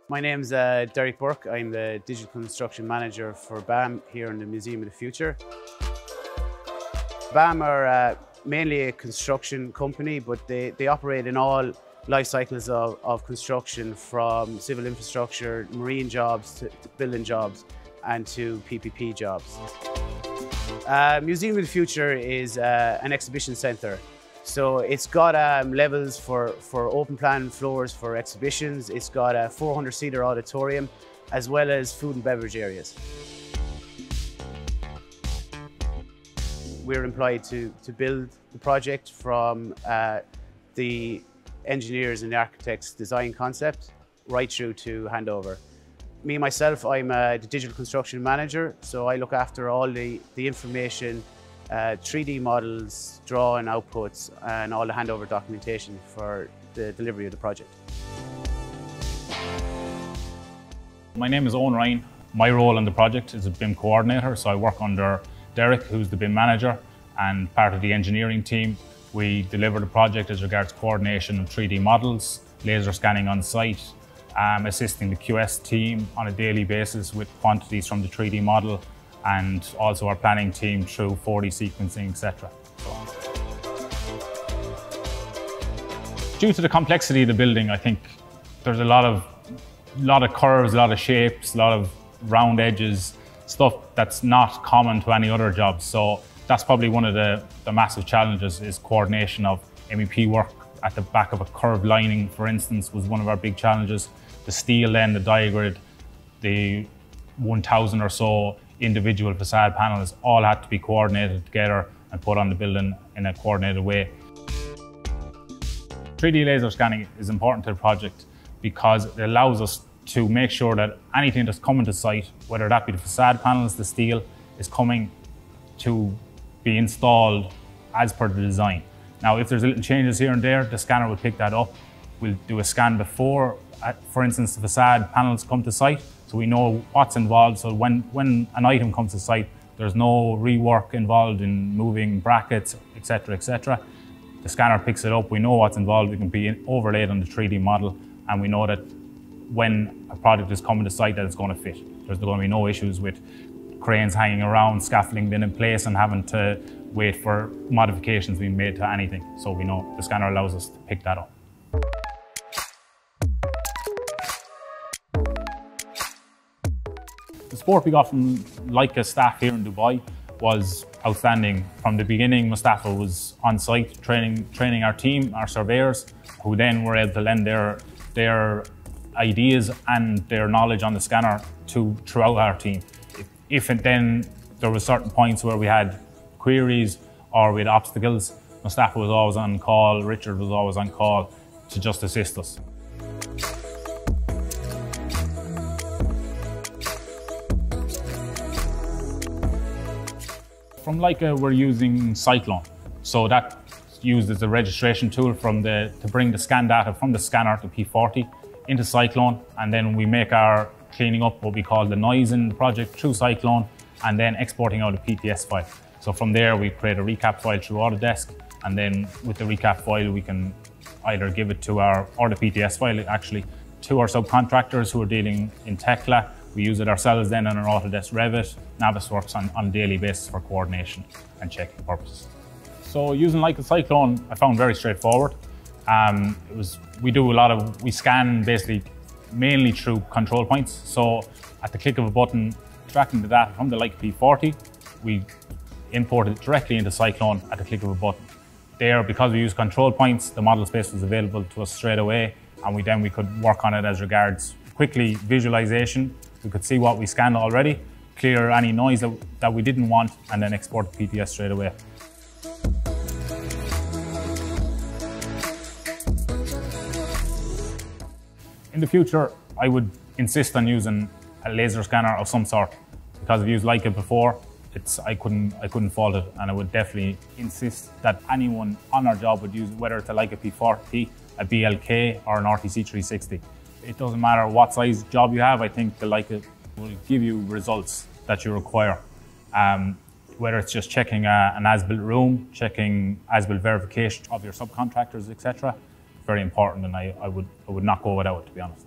My name's Derek Burke. I'm the Digital Construction Manager for BAM here in the Museum of the Future. BAM are mainly a construction company, but they operate in all life cycles of construction, from civil infrastructure, marine jobs, to building jobs, and to PPP jobs. Museum of the Future is an exhibition centre. So it's got levels for open plan floors for exhibitions. It's got a 400-seater auditorium, as well as food and beverage areas. We're employed to build the project from the engineers and the architects' design concept right through to handover. Me, myself, I'm the Digital Construction Manager, so I look after all the information, 3D models, drawing outputs, and all the handover documentation for the delivery of the project. My name is Owen Ryan. My role in the project is a BIM coordinator, so I work under Derek, who's the BIM manager, and part of the engineering team. We deliver the project as regards coordination of 3D models, laser scanning on site, assisting the QS team on a daily basis with quantities from the 3D model, and also our planning team through 4D sequencing, etc. Due to the complexity of the building, I think there's a lot of curves, a lot of shapes, a lot of round edges, stuff that's not common to any other job. So that's probably one of the massive challenges, is coordination of MEP work. At the back of a curved lining, for instance, was one of our big challenges. The steel then, the diagrid, the 1,000 or so individual facade panels all had to be coordinated together and put on the building in a coordinated way. 3D laser scanning is important to the project because it allows us to make sure that anything that's coming to site, whether that be the facade panels, the steel, is coming to be installed as per the design. Now, if there's little changes here and there, the scanner will pick that up. We'll do a scan before, for instance, the facade panels come to site, so we know what's involved. So when an item comes to site, there's no rework involved in moving brackets, etc., etc. The scanner picks it up, we know what's involved, it can be overlaid on the 3D model, and we know that when a product is coming to site that it's going to fit. There's going to be no issues with cranes hanging around, scaffolding being in place and having to wait for modifications being made to anything. So we know the scanner allows us to pick that up. The support we got from LEICA staff here in Dubai was outstanding. From the beginning, Mustafa was on site training our team, our surveyors, who then were able to lend their ideas and their knowledge on the scanner throughout our team. If then there were certain points where we had queries or we had obstacles, Mustafa was always on call, Richard was always on call to just assist us. From LEICA, we're using Cyclone. So that's used as a registration tool to bring the scan data from the scanner to P40 into Cyclone, and then we make our cleaning up what we call the noise in the project through Cyclone, and then exporting out a PTS file. So from there we create a recap file through Autodesk, and then with the recap file we can either give it to or the PTS file actually, to our subcontractors who are dealing in Tekla. We use it ourselves then on our Autodesk Revit. Navisworks on a daily basis for coordination and checking purposes. So using LEICA Cyclone, I found very straightforward. We scan basically mainly through control points. So at the click of a button, extracting the data from the LEICA P40, we import it directly into Cyclone at the click of a button. There, because we use control points, the model space was available to us straight away, and we could work on it as regards quickly visualization. We could see what we scanned already, clear any noise that we didn't want, and then export the PTS straight away. In the future, I would insist on using a laser scanner of some sort, because I've used LEICA before. I couldn't fault it, and I would definitely insist that anyone on our job would use it, whether it's a LEICA P40, a BLK, or an RTC 360. It doesn't matter what size job you have. I think the LEICA will give you results that you require. Whether it's just checking an as-built room, checking as-built verification of your subcontractors, etc. Very important, and I would not go without it, to be honest.